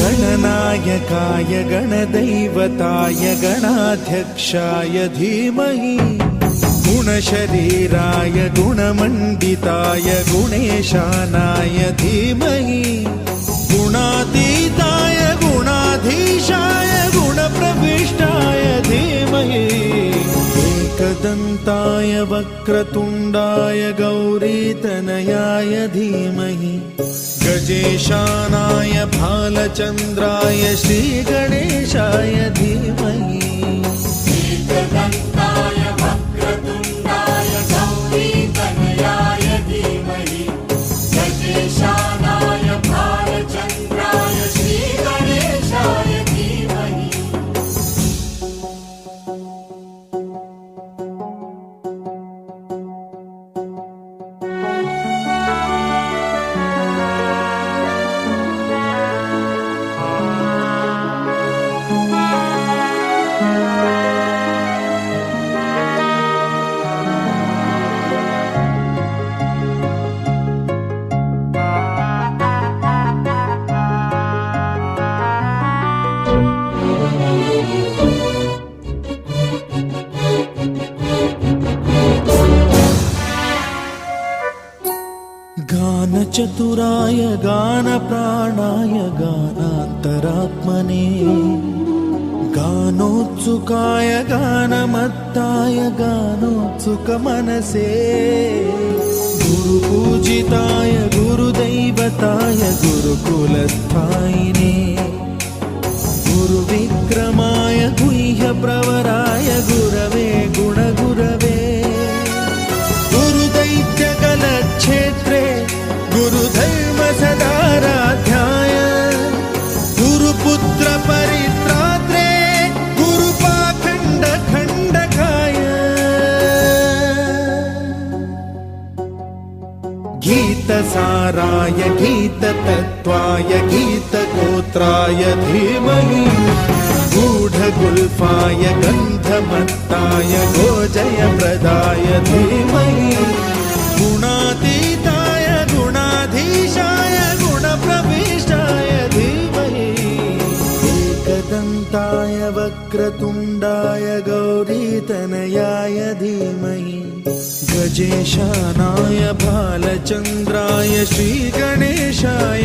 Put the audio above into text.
गणनायकाय गणदैवताय गणाध्यक्षाय धीमहि गुणशरीराय गुणमण्डिताय गुणेशानाय धीमहि गुणातीताय गुणाधीशाय गुणप्रविष्टाय धीमहि एकदन्ताय वक्रतुण्डाय गौरीतनयाय धीमहि गजेशानाय भालचन्द्राय श्रीगणेशाय धीमहि एकदन्ताय वक्रतुण्डाय गौरीतनयाय धीमहि गजेशानाय भालचन्द्राय श्रीगणेशाय धीमहि गानचतुराय गानप्राणाय गानान्तरात्मने गानोत्सुकाय गानमत्ताय गानोत्सुकमनसे गुरुपूजिताय गुरुदैवताय गुरुकुलस्थायिने गुरुविक्रमाय गुह्यप्रवराय गुरवे गुणगुरवे गुरुदैत्यकलक्षेत्रे गुरुधर्मसदाराध्याय गुरुपुत्र परित्रात्रे गुरुपाखण्डखण्डकाय गीतसाराय गीततत्त्वाय गीतगोत्राय धीमहि गूढगुल्फाय गन्धमत्ताय गोजयप्रदाय धीमहि गुणातीताय गुणाधीशाय गुणप्रविष्टाय धीमहि एकदन्ताय वक्रतुण्डाय गौरीतनयाय धीमहि गजेशानाय भालचन्द्राय श्रीगणेशाय